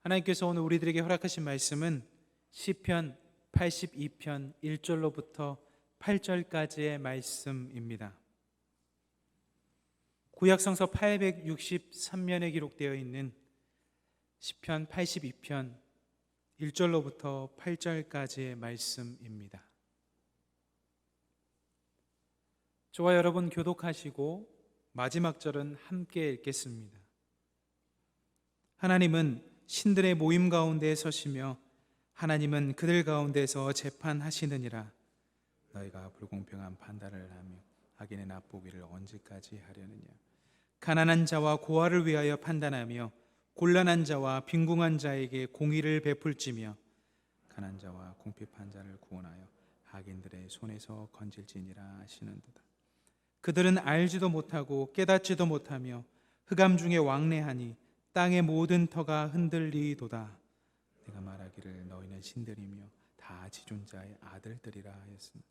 하나님께서 오늘 우리들에게 허락하신 말씀은 시편 82편 1절로부터 8절까지의 말씀입니다. 구약성서 863면에 기록되어 있는 시편 82편 1절로부터 8절까지의 말씀입니다. 저와 여러분 교독하시고 마지막 절은 함께 읽겠습니다. 하나님은 신들의 모임 가운데 서시며 하나님은 그들 가운데서 재판하시느니라. 너희가 불공평한 판단을 하며 악인의 납보기를 언제까지 하려느냐. 가난한 자와 고아를 위하여 판단하며 곤란한 자와 빈궁한 자에게 공의를 베풀지며 가난한 자와 궁핍한 자를 구원하여 악인들의 손에서 건질지니라 하시는도다. 그들은 알지도 못하고 깨닫지도 못하며 흑암 중에 왕래하니 땅의 모든 터가 흔들리도다. 내가 말하기를 너희는 신들이며 다 지존자의 아들들이라 하였으나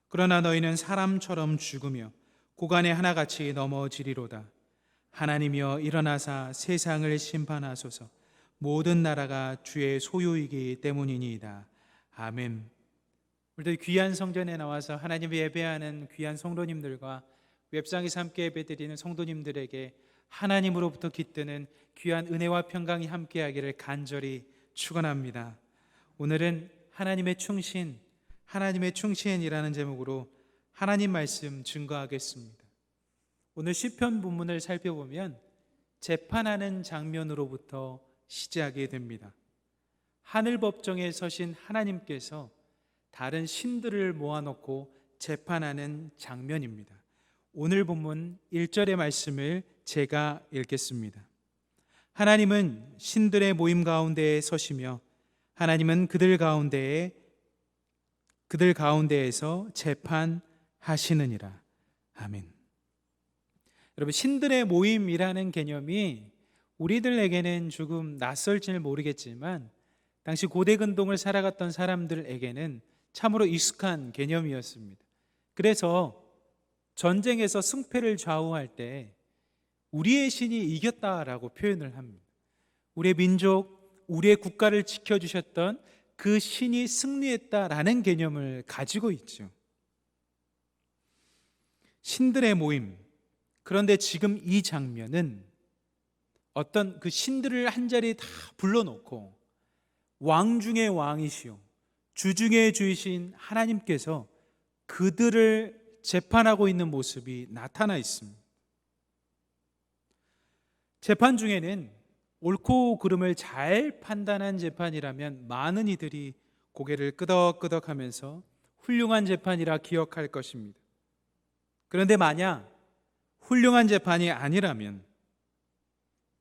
그러나 너희는 사람처럼 죽으며 고간에 하나같이 넘어지리로다. 하나님이여 일어나사 세상을 심판하소서. 모든 나라가 주의 소유이기 때문이니이다. 아멘. 우리들 귀한 성전에 나와서 하나님을 예배하는 귀한 성도님들과 웹상에서 함께 예배드리는 성도님들에게 하나님으로부터 깃드는 귀한 은혜와 평강이 함께하기를 간절히 축원합니다. 오늘은 하나님의 충신이라는 제목으로 하나님 말씀 증거하겠습니다. 오늘 시편 본문을 살펴보면 재판하는 장면으로부터 시작이 됩니다. 하늘 법정에 서신 하나님께서 다른 신들을 모아놓고 재판하는 장면입니다. 오늘 본문 1절의 말씀을 제가 읽겠습니다. 하나님은 신들의 모임 가운데에 서시며 하나님은 그들 가운데에서 재판하시느니라. 아멘. 여러분, 신들의 모임이라는 개념이 우리들에게는 조금 낯설지는 모르겠지만 당시 고대 근동을 살아갔던 사람들에게는 참으로 익숙한 개념이었습니다. 그래서 전쟁에서 승패를 좌우할 때 우리의 신이 이겼다라고 표현을 합니다. 우리의 민족, 우리의 국가를 지켜주셨던 그 신이 승리했다라는 개념을 가지고 있죠. 신들의 모임. 그런데 지금 이 장면은 어떤 그 신들을 한자리에 다 불러놓고 왕 중의 왕이시오 주 중의 주이신 하나님께서 그들을 재판하고 있는 모습이 나타나 있습니다. 재판 중에는 옳고 그름을 잘 판단한 재판이라면 많은 이들이 고개를 끄덕끄덕하면서 훌륭한 재판이라 기억할 것입니다. 그런데 만약 훌륭한 재판이 아니라면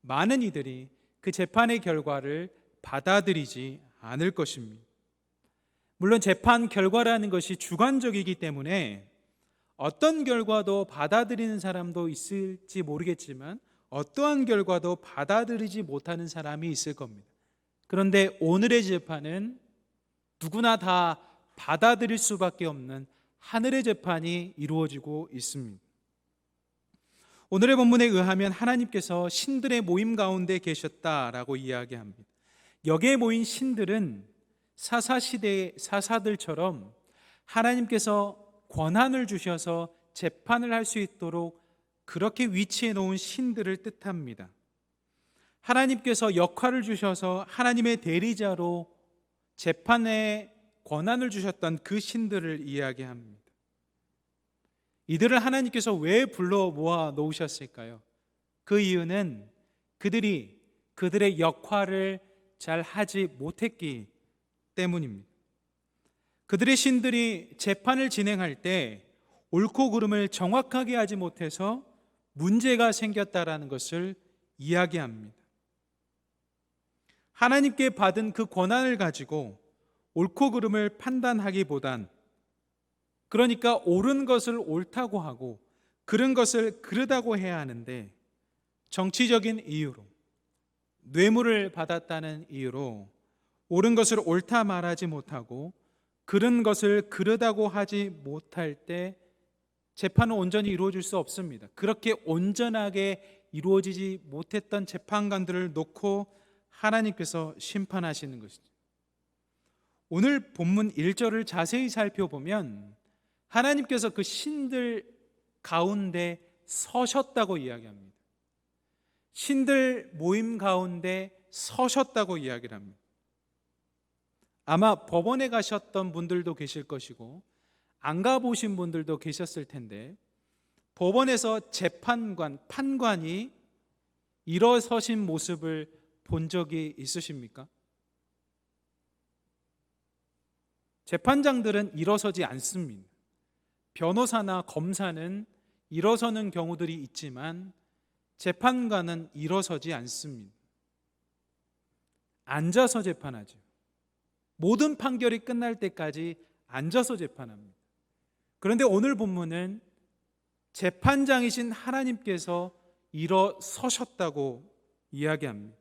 많은 이들이 그 재판의 결과를 받아들이지 않을 것입니다. 물론 재판 결과라는 것이 주관적이기 때문에 어떤 결과도 받아들이는 사람도 있을지 모르겠지만 어떠한 결과도 받아들이지 못하는 사람이 있을 겁니다. 그런데 오늘의 재판은 누구나 다 받아들일 수밖에 없는 하늘의 재판이 이루어지고 있습니다. 오늘의 본문에 의하면 하나님께서 신들의 모임 가운데 계셨다라고 이야기합니다. 여기에 모인 신들은 사사시대의 사사들처럼 하나님께서 권한을 주셔서 재판을 할 수 있도록 그렇게 위치해 놓은 신들을 뜻합니다. 하나님께서 역할을 주셔서 하나님의 대리자로 재판의 권한을 주셨던 그 신들을 이야기합니다. 이들을 하나님께서 왜 불러 모아 놓으셨을까요? 그 이유는 그들이 그들의 역할을 잘 하지 못했기 때문입니다. 그들의 신들이 재판을 진행할 때 옳고 그름을 정확하게 하지 못해서 문제가 생겼다라는 것을 이야기합니다. 하나님께 받은 그 권한을 가지고 옳고 그름을 판단하기보단 그러니까 옳은 것을 옳다고 하고 그른 것을 그르다고 해야 하는데 정치적인 이유로 뇌물을 받았다는 이유로 옳은 것을 옳다 말하지 못하고 그른 것을 그르다고 하지 못할 때 재판은 온전히 이루어질 수 없습니다. 그렇게 온전하게 이루어지지 못했던 재판관들을 놓고 하나님께서 심판하시는 것이죠. 오늘 본문 1절을 자세히 살펴보면 하나님께서 그 신들 가운데 서셨다고 이야기합니다. 신들 모임 가운데 서셨다고 이야기를 합니다. 아마 법원에 가셨던 분들도 계실 것이고 안 가보신 분들도 계셨을 텐데, 법원에서 재판관, 판관이 일어서신 모습을 본 적이 있으십니까? 재판장들은 일어서지 않습니다. 변호사나 검사는 일어서는 경우들이 있지만 재판관은 일어서지 않습니다. 앉아서 재판하죠. 모든 판결이 끝날 때까지 앉아서 재판합니다. 그런데 오늘 본문은 재판장이신 하나님께서 일어서셨다고 이야기합니다.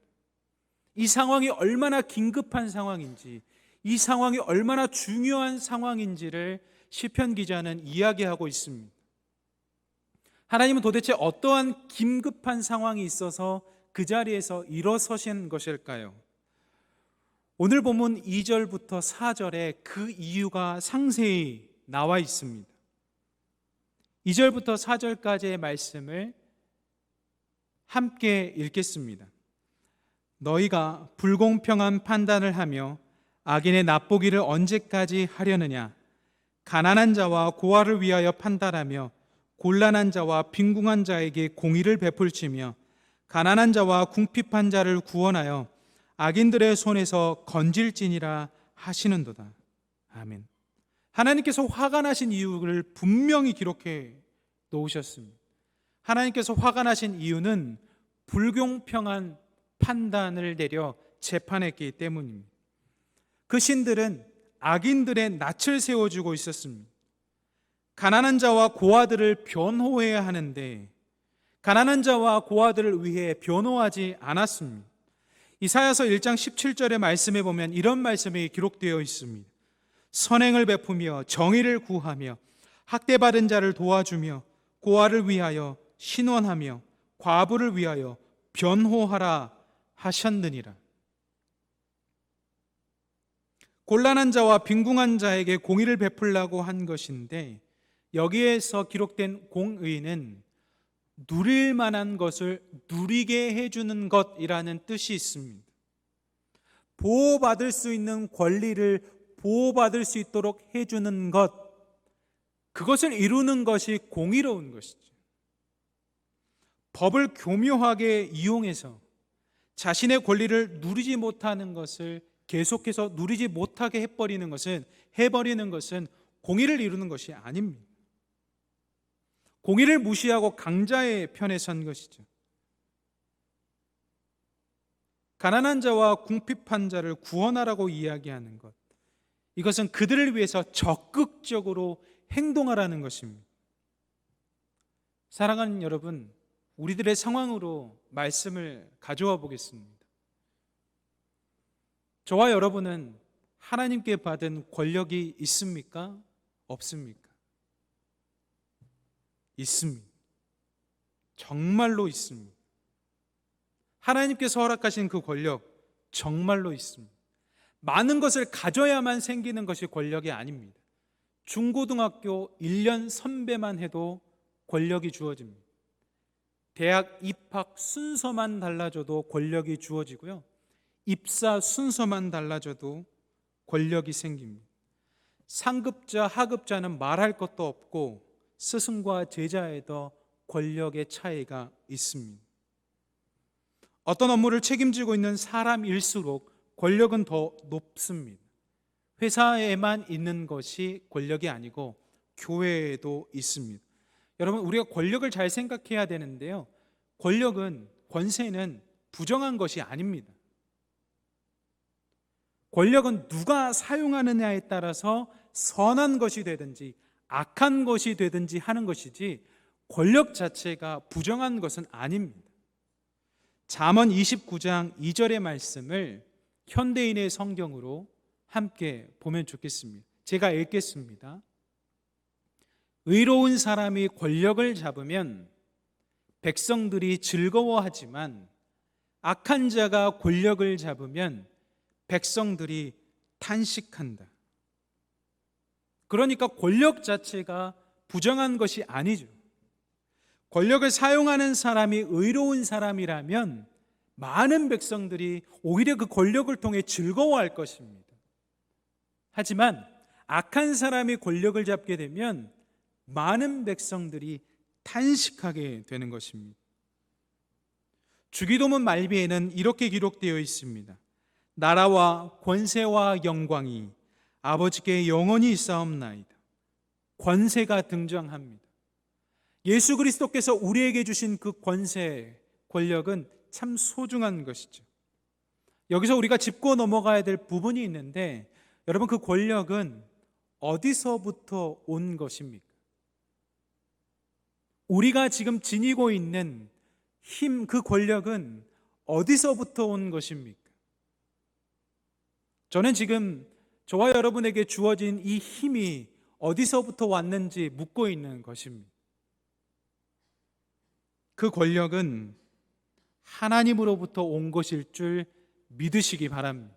이 상황이 얼마나 긴급한 상황인지, 이 상황이 얼마나 중요한 상황인지를 시편 기자는 이야기하고 있습니다. 하나님은 도대체 어떠한 긴급한 상황이 있어서 그 자리에서 일어서신 것일까요? 오늘 본문 2절부터 4절에 그 이유가 상세히 나와 있습니다. 2절부터 4절까지의 말씀을 함께 읽겠습니다. 너희가 불공평한 판단을 하며 악인의 납보기를 언제까지 하려느냐? 가난한 자와 고아를 위하여 판단하며 곤란한 자와 빈궁한 자에게 공의를 베풀치며 가난한 자와 궁핍한 자를 구원하여 악인들의 손에서 건질지니라 하시는도다. 아멘. 하나님께서 화가 나신 이유를 분명히 기록해 놓으셨습니다. 하나님께서 화가 나신 이유는 불공평한 판단을 내려 재판했기 때문입니다. 그 신들은 악인들의 낯을 세워주고 있었습니다. 가난한 자와 고아들을 변호해야 하는데 가난한 자와 고아들을 위해 변호하지 않았습니다. 이사야서 1장 17절의 말씀에 보면 이런 말씀이 기록되어 있습니다. 선행을 베푸며 정의를 구하며 학대받은 자를 도와주며 고아를 위하여 신원하며 과부를 위하여 변호하라 하셨느니라. 곤란한 자와 빈궁한 자에게 공의를 베풀라고 한 것인데, 여기에서 기록된 공의는 누릴 만한 것을 누리게 해주는 것이라는 뜻이 있습니다. 보호받을 수 있는 권리를 보호받을 수 있도록 해주는 것, 그것을 이루는 것이 공의로운 것이죠. 법을 교묘하게 이용해서 자신의 권리를 누리지 못하는 것을 계속해서 누리지 못하게 해버리는 것은 공의를 이루는 것이 아닙니다. 공의를 무시하고 강자의 편에 선 것이죠. 가난한 자와 궁핍한 자를 구원하라고 이야기하는 것, 이것은 그들을 위해서 적극적으로 행동하라는 것입니다. 사랑하는 여러분, 우리들의 상황으로 말씀을 가져와 보겠습니다. 저와 여러분은 하나님께 받은 권력이 있습니까? 없습니까? 있습니다. 정말로 있습니다. 하나님께서 허락하신 그 권력 정말로 있습니다. 많은 것을 가져야만 생기는 것이 권력이 아닙니다. 중고등학교 1년 선배만 해도 권력이 주어집니다. 대학 입학 순서만 달라져도 권력이 주어지고요. 입사 순서만 달라져도 권력이 생깁니다. 상급자, 하급자는 말할 것도 없고 스승과 제자에도 권력의 차이가 있습니다. 어떤 업무를 책임지고 있는 사람일수록 권력은 더 높습니다. 회사에만 있는 것이 권력이 아니고 교회에도 있습니다. 여러분, 우리가 권력을 잘 생각해야 되는데요, 권세는 부정한 것이 아닙니다. 권력은 누가 사용하느냐에 따라서 선한 것이 되든지 악한 것이 되든지 하는 것이지 권력 자체가 부정한 것은 아닙니다. 잠언 29장 2절의 말씀을 현대인의 성경으로 함께 보면 좋겠습니다. 제가 읽겠습니다. 의로운 사람이 권력을 잡으면 백성들이 즐거워하지만 악한 자가 권력을 잡으면 백성들이 탄식한다. 그러니까 권력 자체가 부정한 것이 아니죠. 권력을 사용하는 사람이 의로운 사람이라면 많은 백성들이 오히려 그 권력을 통해 즐거워할 것입니다. 하지만 악한 사람이 권력을 잡게 되면 많은 백성들이 탄식하게 되는 것입니다. 주기도문 말미에는 이렇게 기록되어 있습니다. 나라와 권세와 영광이 아버지께 영원히 있사옵나이다. 권세가 등장합니다. 예수 그리스도께서 우리에게 주신 그 권세, 권력은 참 소중한 것이죠. 여기서 우리가 짚고 넘어가야 될 부분이 있는데, 여러분, 그 권력은 어디서부터 온 것입니까? 우리가 지금 지니고 있는 힘, 그 권력은 어디서부터 온 것입니까? 저는 지금 저와 여러분에게 주어진 이 힘이 어디서부터 왔는지 묻고 있는 것입니다. 그 권력은 하나님으로부터 온 것일 줄 믿으시기 바랍니다.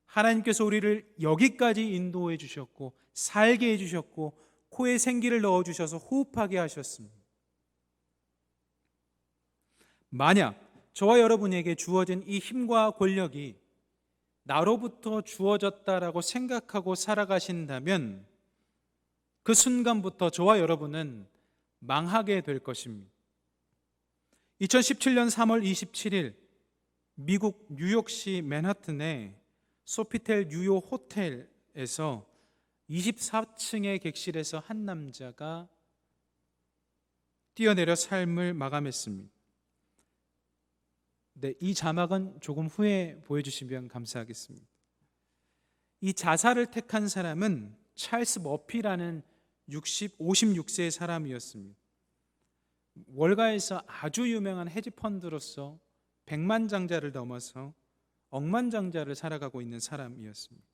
하나님께서 우리를 여기까지 인도해 주셨고, 살게 해 주셨고, 코에 생기를 넣어 주셔서 호흡하게 하셨습니다. 만약 저와 여러분에게 주어진 이 힘과 권력이 나로부터 주어졌다라고 생각하고 살아가신다면 그 순간부터 저와 여러분은 망하게 될 것입니다. 2017년 3월 27일 미국 뉴욕시 맨하튼의 소피텔 뉴욕 호텔에서 24층의 객실에서 한 남자가 뛰어내려 삶을 마감했습니다. 네, 이 자막은 조금 후에 보여주시면 감사하겠습니다. 이 자살을 택한 사람은 찰스 머피라는 56세의 사람이었습니다. 월가에서 아주 유명한 헤지펀드로서 백만장자를 넘어서 억만장자를 살아가고 있는 사람이었습니다.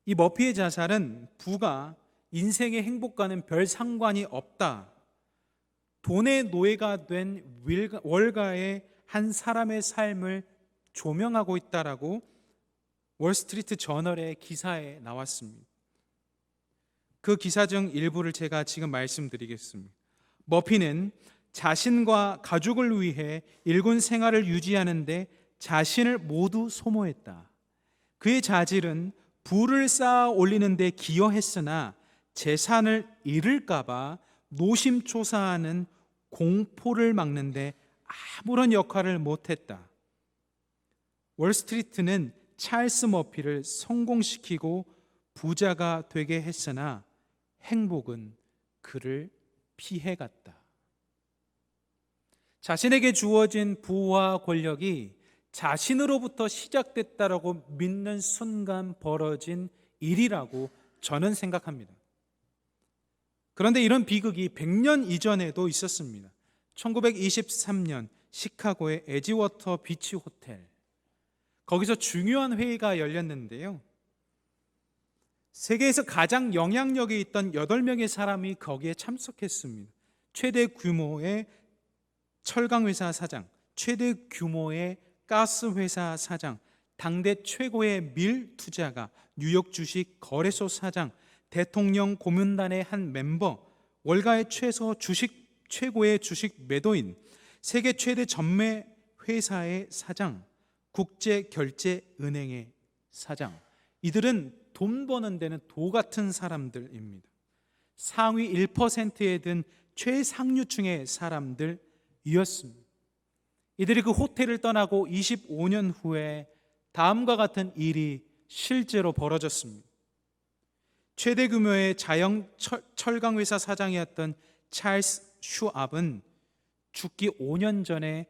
이 머피의 자살은 부가 인생의 행복과는 별 상관이 없다, 돈의 노예가 된 월가의 한 사람의 삶을 조명하고 있다라고 월스트리트 저널의 기사에 나왔습니다. 그 기사 중 일부를 제가 지금 말씀드리겠습니다. 머피는 자신과 가족을 위해 일군 생활을 유지하는데 자신을 모두 소모했다. 그의 자질은 부를 쌓아 올리는 데 기여했으나 재산을 잃을까 봐 노심초사하는 공포를 막는데 아무런 역할을 못했다. 월스트리트는 찰스 머피를 성공시키고 부자가 되게 했으나 행복은 그를 피해갔다. 자신에게 주어진 부와 권력이 자신으로부터 시작됐다라고 믿는 순간 벌어진 일이라고 저는 생각합니다. 그런데 이런 비극이 100년 이전에도 있었습니다. 1923년 시카고의 에지워터 비치 호텔, 거기서 중요한 회의가 열렸는데요, 세계에서 가장 영향력이 있던 8명의 사람이 거기에 참석했습니다. 최대 규모의 철강회사 사장, 최대 규모의 가스회사 사장, 당대 최고의 밀 투자가, 뉴욕 주식 거래소 사장, 대통령 고문단의 한 멤버, 월가의 최고의 주식 매도인, 세계 최대 전매 회사의 사장, 국제결제은행의 사장, 이들은 돈 버는 데는 도 같은 사람들입니다. 상위 1%에 든 최상류층의 사람들이었습니다. 이들이 그 호텔을 떠나고 25년 후에 다음과 같은 일이 실제로 벌어졌습니다. 최대 규모의 자영 철강회사 사장이었던 찰스 슈압은 죽기 5년 전에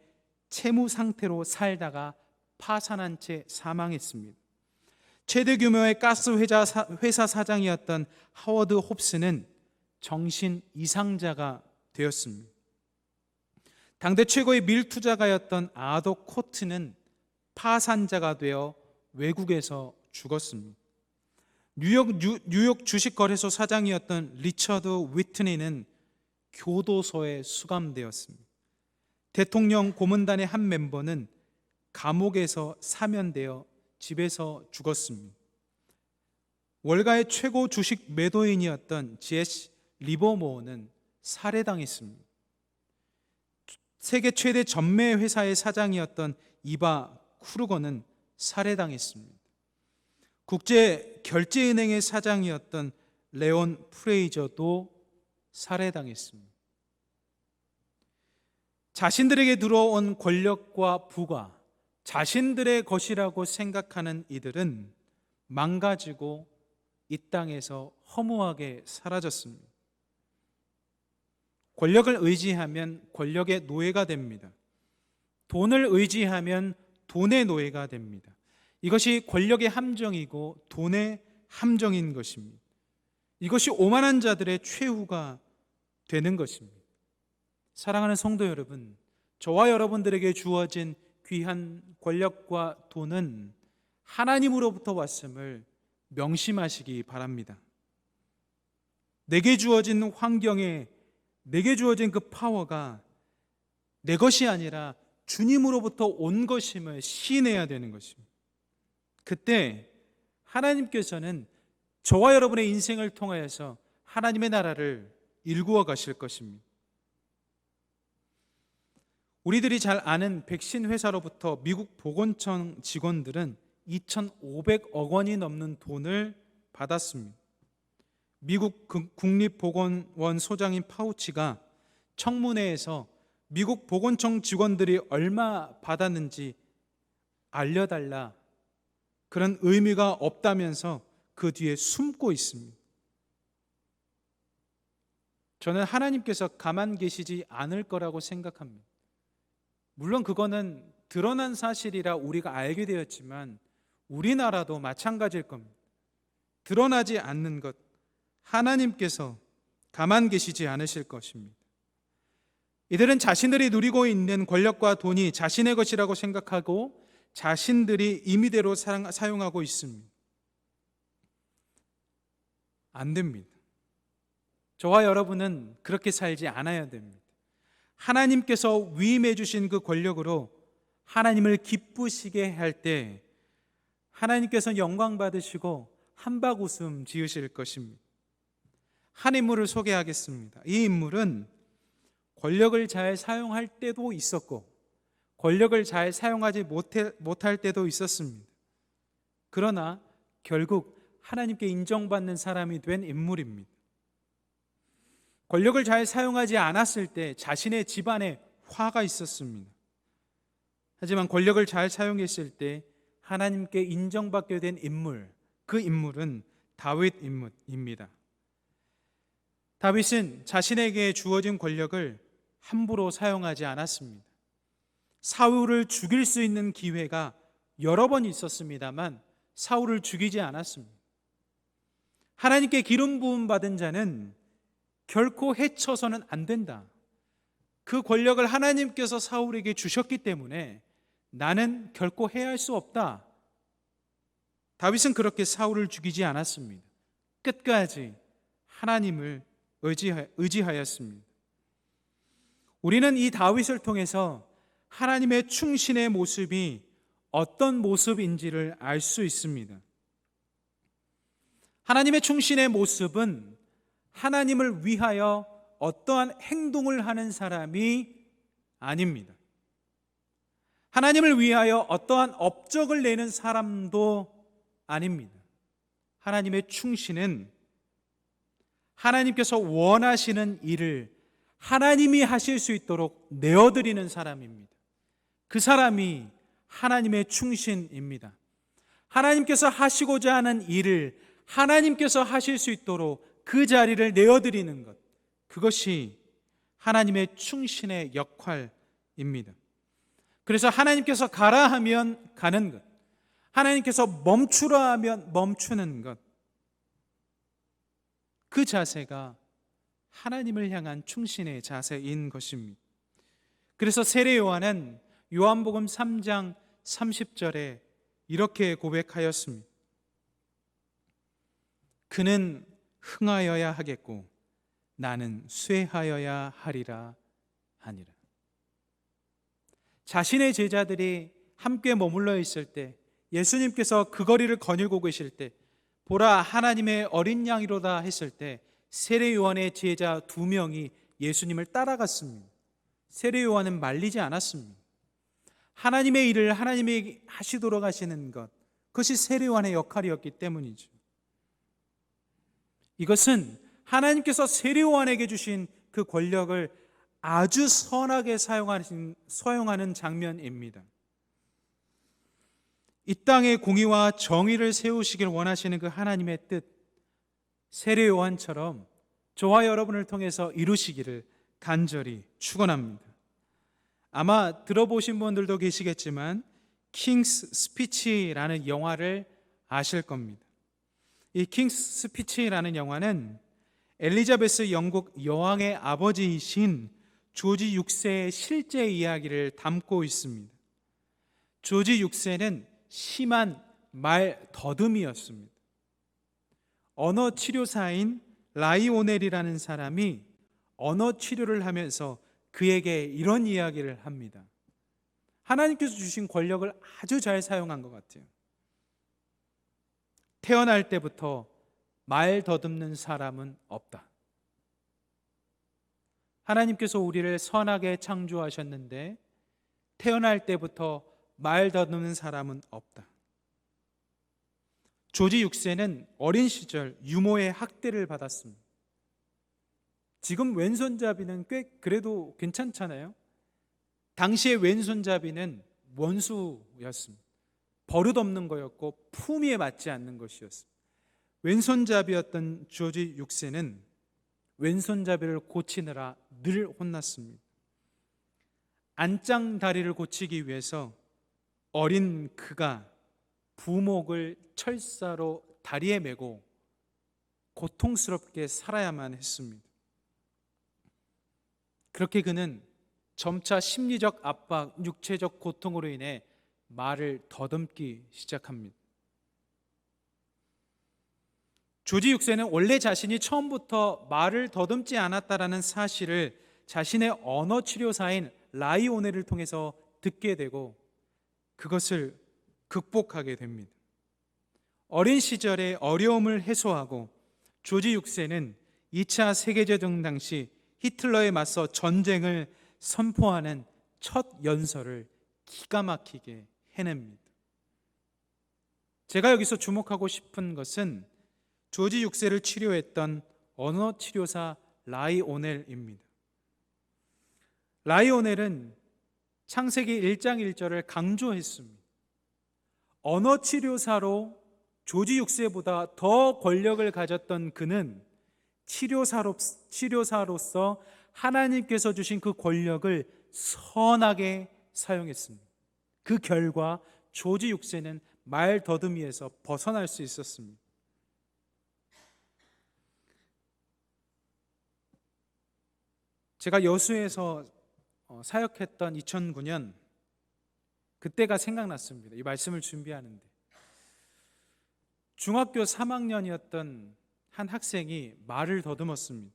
채무 상태로 살다가 파산한 채 사망했습니다. 최대 규모의 가스 회사 사장이었던 하워드 홉스는 정신 이상자가 되었습니다. 당대 최고의 밀 투자가였던 아더 코트는 파산자가 되어 외국에서 죽었습니다. 뉴욕 주식거래소 사장이었던 리처드 위트니는 교도소에 수감되었습니다. 대통령 고문단의 한 멤버는 감옥에서 사면되어 집에서 죽었습니다. 월가의 최고 주식 매도인이었던 제시 리버모어는 살해당했습니다. 세계 최대 전매 회사의 사장이었던 이바 쿠르거는 살해당했습니다. 국제 결제은행의 사장이었던 레온 프레이저도 살해당했습니다. 자신들에게 들어온 권력과 부가 자신들의 것이라고 생각하는 이들은 망가지고 이 땅에서 허무하게 사라졌습니다. 권력을 의지하면 권력의 노예가 됩니다. 돈을 의지하면 돈의 노예가 됩니다. 이것이 권력의 함정이고 돈의 함정인 것입니다. 이것이 오만한 자들의 최후가 되는 것입니다. 사랑하는 성도 여러분, 저와 여러분들에게 주어진 귀한 권력과 돈은 하나님으로부터 왔음을 명심하시기 바랍니다. 내게 주어진 환경에 내게 주어진 그 파워가 내 것이 아니라 주님으로부터 온 것임을 시인해야 되는 것입니다. 그때 하나님께서는 저와 여러분의 인생을 통하여서 하나님의 나라를 일구어 가실 것입니다. 우리들이 잘 아는 백신 회사로부터 미국 보건청 직원들은 2,500억 원이 넘는 돈을 받았습니다. 미국 국립보건원 소장인 파우치가 청문회에서 미국 보건청 직원들이 얼마 받았는지 알려달라, 그런 의미가 없다면서 그 뒤에 숨고 있습니다. 저는 하나님께서 가만 계시지 않을 거라고 생각합니다. 물론 그거는 드러난 사실이라 우리가 알게 되었지만 우리나라도 마찬가지일 겁니다. 드러나지 않는 것, 하나님께서 가만 계시지 않으실 것입니다. 이들은 자신들이 누리고 있는 권력과 돈이 자신의 것이라고 생각하고 자신들이 임의대로 사용하고 있습니다. 안 됩니다. 저와 여러분은 그렇게 살지 않아야 됩니다. 하나님께서 위임해 주신 그 권력으로 하나님을 기쁘시게 할 때 하나님께서 영광 받으시고 한박 웃음 지으실 것입니다. 한 인물을 소개하겠습니다. 이 인물은 권력을 잘 사용할 때도 있었고 권력을 잘 사용하지 못할 때도 있었습니다. 그러나 결국 하나님께 인정받는 사람이 된 인물입니다. 권력을 잘 사용하지 않았을 때 자신의 집안에 화가 있었습니다. 하지만 권력을 잘 사용했을 때 하나님께 인정받게 된 인물, 그 인물은 다윗입니다. 다윗은 자신에게 주어진 권력을 함부로 사용하지 않았습니다. 사울을 죽일 수 있는 기회가 여러 번 있었습니다만 사울을 죽이지 않았습니다. 하나님께 기름 부음 받은 자는 결코 해쳐서는 안 된다. 그 권력을 하나님께서 사울에게 주셨기 때문에 나는 결코 해할 수 없다. 다윗은 그렇게 사울을 죽이지 않았습니다. 끝까지 하나님을 의지하였습니다. 우리는 이 다윗을 통해서 하나님의 충신의 모습이 어떤 모습인지를 알 수 있습니다. 하나님의 충신의 모습은 하나님을 위하여 어떠한 행동을 하는 사람이 아닙니다. 하나님을 위하여 어떠한 업적을 내는 사람도 아닙니다. 하나님의 충신은 하나님께서 원하시는 일을 하나님이 하실 수 있도록 내어드리는 사람입니다. 그 사람이 하나님의 충신입니다. 하나님께서 하시고자 하는 일을 하나님께서 하실 수 있도록 그 자리를 내어드리는 것, 그것이 하나님의 충신의 역할입니다. 그래서 하나님께서 가라 하면 가는 것, 하나님께서 멈추라 하면 멈추는 것, 그 자세가 하나님을 향한 충신의 자세인 것입니다. 그래서 세례 요한은 요한복음 3장 30절에 이렇게 고백하였습니다. 그는 흥하여야 하겠고 나는 쇠하여야 하리라 하니라. 자신의 제자들이 함께 머물러 있을 때, 예수님께서 그 거리를 거닐고 계실 때, 보라 하나님의 어린 양이로다 했을 때 세례 요한의 제자 2명이 예수님을 따라갔습니다. 세례 요한은 말리지 않았습니다. 하나님의 일을 하나님이 하시도록 하시는 것, 그것이 세례 요한의 역할이었기 때문이죠. 이것은 하나님께서 세례 요한에게 주신 그 권력을 아주 선하게 사용하는 장면입니다. 이 땅에 공의와 정의를 세우시길 원하시는 그 하나님의 뜻, 세례 요한처럼 저와 여러분을 통해서 이루시기를 간절히 축원합니다. 아마 들어보신 분들도 계시겠지만 킹스 스피치라는 영화를 아실 겁니다. 이 킹스 스피치라는 영화는 엘리자베스 영국 여왕의 아버지이신 조지 6세의 실제 이야기를 담고 있습니다. 조지 6세는 심한 말 더듬이었습니다. 언어 치료사인 라이오넬이라는 사람이 언어 치료를 하면서 그에게 이런 이야기를 합니다. 하나님께서 주신 권력을 아주 잘 사용한 것 같아요. 태어날 때부터 말 더듬는 사람은 없다. 하나님께서 우리를 선하게 창조하셨는데 태어날 때부터 말 더듬는 사람은 없다. 조지 6세는 어린 시절 유모의 학대를 받았습니다. 지금 왼손잡이는 꽤 그래도 괜찮잖아요. 당시의 왼손잡이는 원수였습니다. 버릇없는 거였고 품위에 맞지 않는 것이었습니다. 왼손잡이였던 조지 6세는 왼손잡이를 고치느라 늘 혼났습니다. 안짱다리를 고치기 위해서 어린 그가 부목을 철사로 다리에 메고 고통스럽게 살아야만 했습니다. 그렇게 그는 점차 심리적 압박, 육체적 고통으로 인해 말을 더듬기 시작합니다. 조지 6세는 원래 자신이 처음부터 말을 더듬지 않았다라는 사실을 자신의 언어 치료사인 라이오넬을 통해서 듣게 되고 그것을 극복하게 됩니다. 어린 시절의 어려움을 해소하고 조지 6세는 2차 세계대전 당시 히틀러에 맞서 전쟁을 선포하는 첫 연설을 기가 막히게 해냅니다. 제가 여기서 주목하고 싶은 것은 조지 6세를 치료했던 언어 치료사 라이오넬입니다. 라이오넬은 창세기 1장 1절을 강조했습니다. 언어 치료사로 조지 6세보다 더 권력을 가졌던 그는 치료사로서 하나님께서 주신 그 권력을 선하게 사용했습니다. 그 결과 조지 6세는 말 더듬이에서 벗어날 수 있었습니다. 제가 여수에서 사역했던 2009년 그때가 생각났습니다. 이 말씀을 준비하는데 중학교 3학년이었던 한 학생이 말을 더듬었습니다.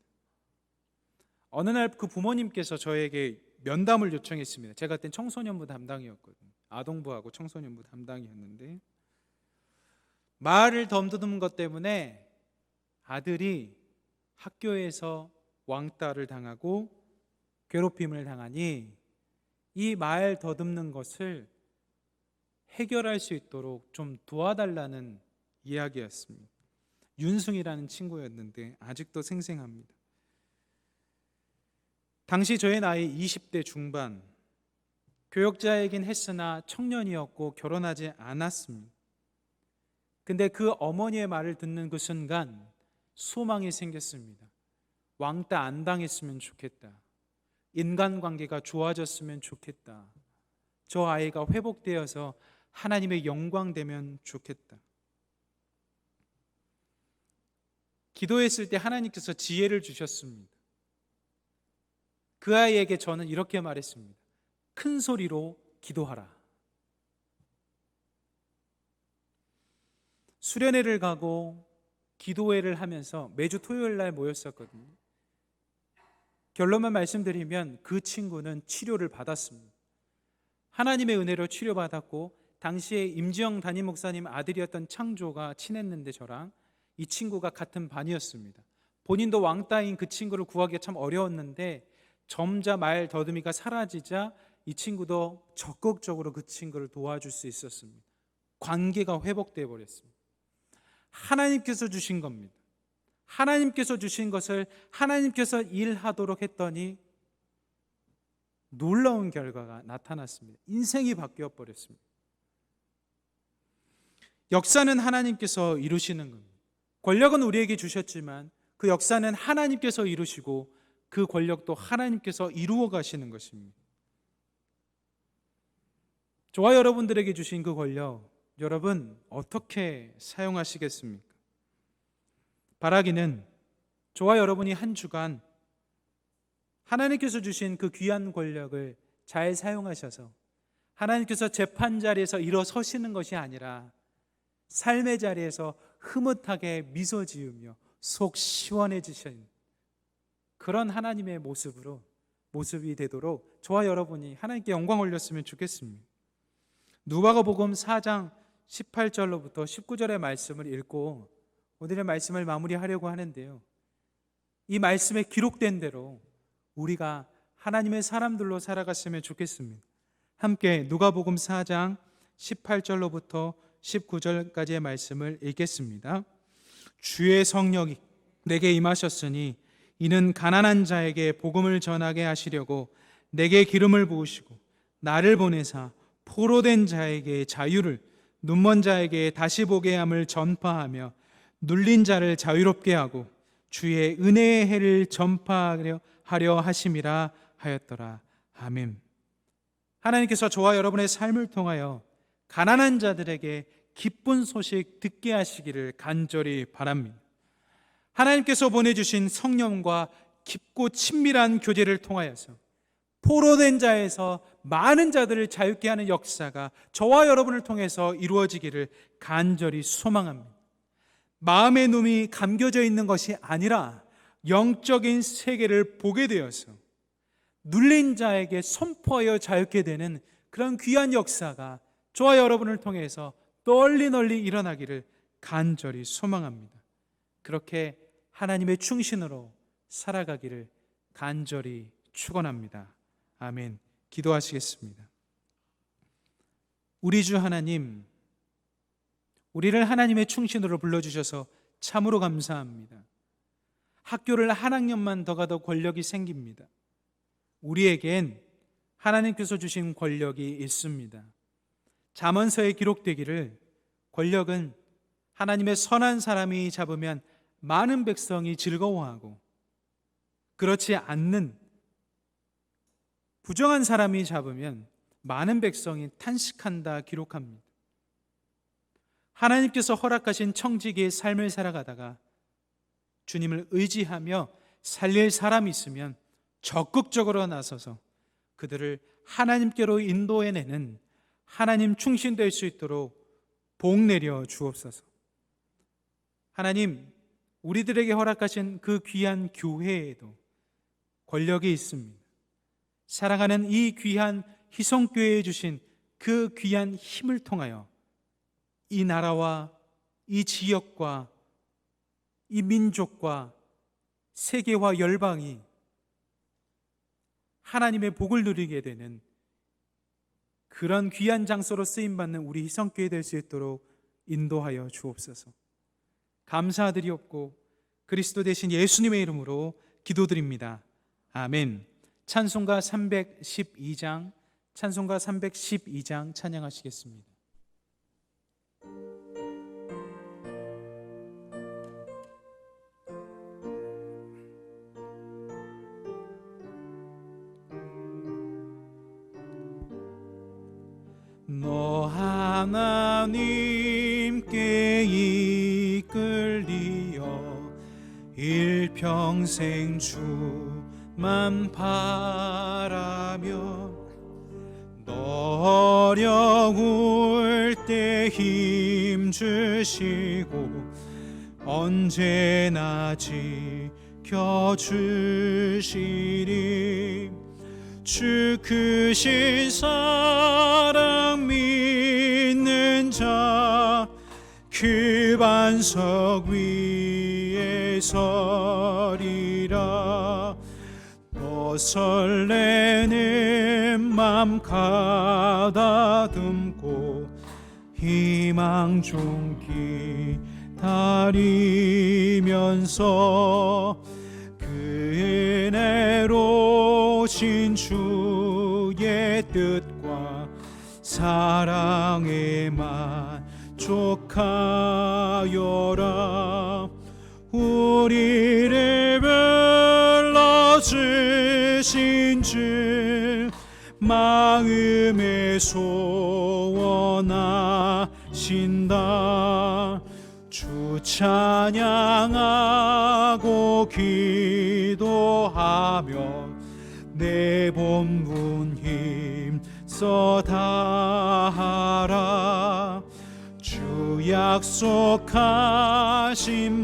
어느 날 그 부모님께서 저에게 면담을 요청했습니다. 제가 그때 청소년부 담당이었거든요. 아동부하고 청소년부 담당이었는데 말을 더듬은 것 때문에 아들이 학교에서 왕따를 당하고 괴롭힘을 당하니 이 말 더듬는 것을 해결할 수 있도록 좀 도와달라는 이야기였습니다. 윤승이라는 친구였는데 아직도 생생합니다. 당시 저의 나이 20대 중반, 교역자이긴 했으나 청년이었고 결혼하지 않았습니다. 근데 그 어머니의 말을 듣는 그 순간 소망이 생겼습니다. 왕따 안 당했으면 좋겠다. 인간관계가 좋아졌으면 좋겠다. 저 아이가 회복되어서 하나님의 영광 되면 좋겠다. 기도했을 때 하나님께서 지혜를 주셨습니다. 그 아이에게 저는 이렇게 말했습니다. 큰 소리로 기도하라. 수련회를 가고 기도회를 하면서 매주 토요일 날 모였었거든요. 결론만 말씀드리면 그 친구는 치료를 받았습니다. 하나님의 은혜로 치료받았고, 당시에 임지영 담임 목사님 아들이었던 창조가 친했는데 저랑 이 친구가 같은 반이었습니다. 본인도 왕따인 그 친구를 구하기가 참 어려웠는데 점자 말 더듬이가 사라지자 이 친구도 적극적으로 그 친구를 도와줄 수 있었습니다. 관계가 회복되어 버렸습니다. 하나님께서 주신 겁니다. 하나님께서 주신 것을 하나님께서 일하도록 했더니 놀라운 결과가 나타났습니다. 인생이 바뀌어 버렸습니다. 역사는 하나님께서 이루시는 겁니다. 권력은 우리에게 주셨지만 그 역사는 하나님께서 이루시고 그 권력도 하나님께서 이루어 가시는 것입니다. 저와 여러분들에게 주신 그 권력, 여러분 어떻게 사용하시겠습니까? 바라기는 저와 여러분이 한 주간 하나님께서 주신 그 귀한 권력을 잘 사용하셔서 하나님께서 재판 자리에서 일어서시는 것이 아니라 삶의 자리에서 흐뭇하게 미소 지으며 속 시원해지신 그런 하나님의 모습이 되도록 저와 여러분이 하나님께 영광 올렸으면 좋겠습니다. 누가복음 4장 18절로부터 19절의 말씀을 읽고 오늘의 말씀을 마무리하려고 하는데요, 이 말씀에 기록된 대로 우리가 하나님의 사람들로 살아갔으면 좋겠습니다. 함께 누가복음 4장 18절로부터 19절까지의 말씀을 읽겠습니다. 주의 성령이 내게 임하셨으니 이는 가난한 자에게 복음을 전하게 하시려고 내게 기름을 부으시고 나를 보내사 포로된 자에게 자유를, 눈먼 자에게 다시 보게 함을 전파하며 눌린 자를 자유롭게 하고 주의 은혜의 해를 전파하려 하심이라 하였더라. 아멘. 하나님께서 저와 여러분의 삶을 통하여 가난한 자들에게 기쁜 소식 듣게 하시기를 간절히 바랍니다. 하나님께서 보내주신 성령과 깊고 친밀한 교제를 통하여서 포로된 자에서 많은 자들을 자유케 하는 역사가 저와 여러분을 통해서 이루어지기를 간절히 소망합니다. 마음의 눈이 감겨져 있는 것이 아니라 영적인 세계를 보게 되어서 눌린 자에게 선포하여 자유케 되는 그런 귀한 역사가 저와 여러분을 통해서 널리 일어나기를 간절히 소망합니다. 그렇게 하나님의 충신으로 살아가기를 간절히 축원합니다. 아멘. 기도하시겠습니다. 우리 주 하나님, 우리를 하나님의 충신으로 불러주셔서 참으로 감사합니다. 학교를 한 학년만 더 가도 권력이 생깁니다. 우리에겐 하나님께서 주신 권력이 있습니다. 잠언서에 기록되기를 권력은 하나님의 선한 사람이 잡으면 많은 백성이 즐거워하고 그렇지 않는 부정한 사람이 잡으면 많은 백성이 탄식한다 기록합니다. 하나님께서 허락하신 청지기의 삶을 살아가다가 주님을 의지하며 살릴 사람이 있으면 적극적으로 나서서 그들을 하나님께로 인도해내는 하나님 충신될 수 있도록 복 내려 주옵소서. 하나님, 우리들에게 허락하신 그 귀한 교회에도 권력이 있습니다. 사랑하는 이 귀한 희성교회에 주신 그 귀한 힘을 통하여 이 나라와 이 지역과 이 민족과 세계와 열방이 하나님의 복을 누리게 되는 그런 귀한 장소로 쓰임받는 우리 희성교회 될 수 있도록 인도하여 주옵소서. 감사드리옵고 그리스도 대신 예수님의 이름으로 기도드립니다. 아멘. 찬송가 312장 찬양하시겠습니다. 너 하나님께 이끌리어 일평생 주만 바라며 너 어려울 때 힘 주시고 언제나 지켜주시리. 주 크신 사랑 믿는 자 그 반석 위에 서리라. 또 설레는 맘 가다듬고 희망 좀 기다리면서 그 은혜로 신 주의 뜻과 사랑에 만족하여라. 우리를 불러주신 주 마음에 소원하신다. 주 찬양하고 기도하며 내 본분 힘써 다하라. 주 약속하신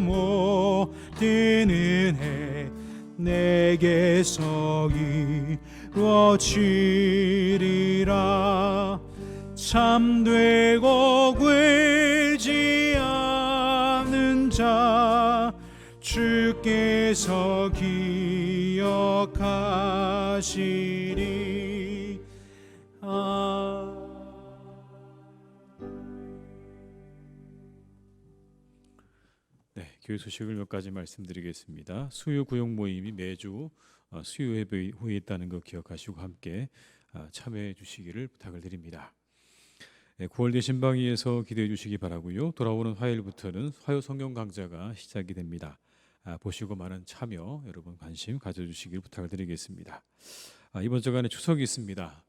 모든 은혜 내게서 이루어지리라. 참되고 굴지 않는 자 주께서 기억하시리. 네, 교회 소식을 몇 가지 말씀드리겠습니다. 수요 구역 모임이 매주 수요 예배 후에 있다는 거 기억하시고 함께 참여해 주시기를 부탁을 드립니다. 9월 대신방위에서 기도해 주시기 바라고요. 돌아오는 화요일부터는 화요 성경 강좌가 시작이 됩니다. 보시고 많은 참여, 여러분 관심 가져주시길 부탁을 드리겠습니다. 이번 주간에 추석이 있습니다.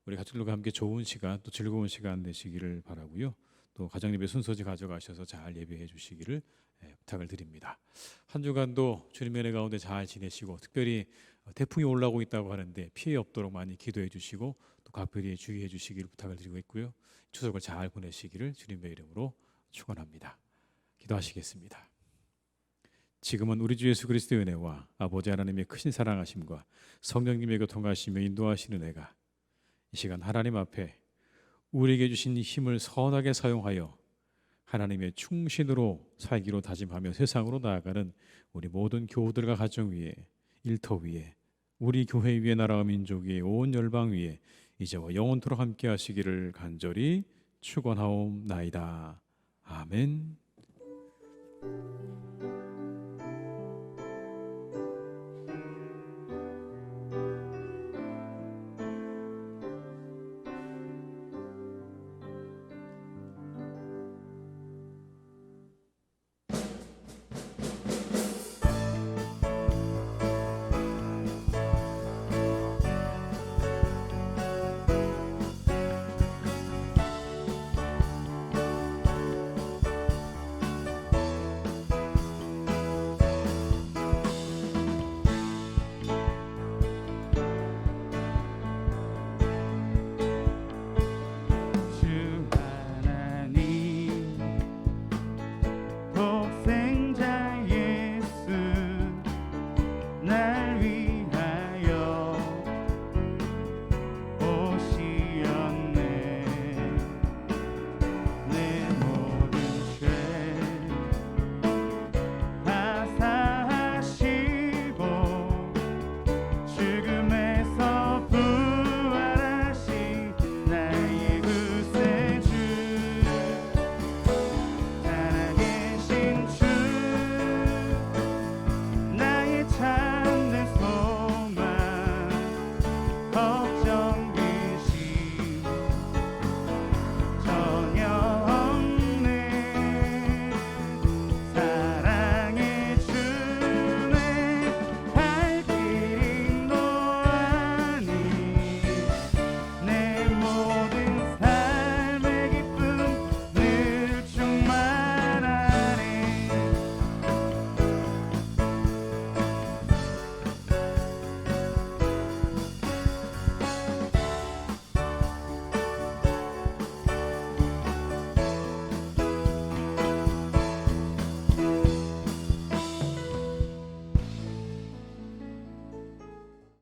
우리 가족들과 함께 좋은 시간, 또 즐거운 시간 되시기를 바라고요. 또 가정예배 순서지 가져가셔서 잘 예배해 주시기를 부탁을 드립니다. 한 주간도 주님의 은혜 가운데 잘 지내시고, 특별히 태풍이 올라오고 있다고 하는데 피해 없도록 많이 기도해 주시고 또 각별히 주의해 주시기를 부탁을 드리고 있고요. 추석을 잘 보내시기를 주님의 이름으로 축원합니다. 기도하시겠습니다. 지금은 우리 주 예수 그리스도의 은혜와 아버지 하나님의 크신 사랑하심과 성령님의 교통하시며 인도하시는 은혜가 이 시간 하나님 앞에 우리에게 주신 힘을 선하게 사용하여 하나님의 충신으로 살기로 다짐하며 세상으로 나아가는 우리 모든 교우들과 가정 위에, 일터 위에, 우리 교회 위에, 나라와 민족 위에, 온 열방 위에 이제와 영원토록 함께 하시기를 간절히 축원하옵나이다. 아멘.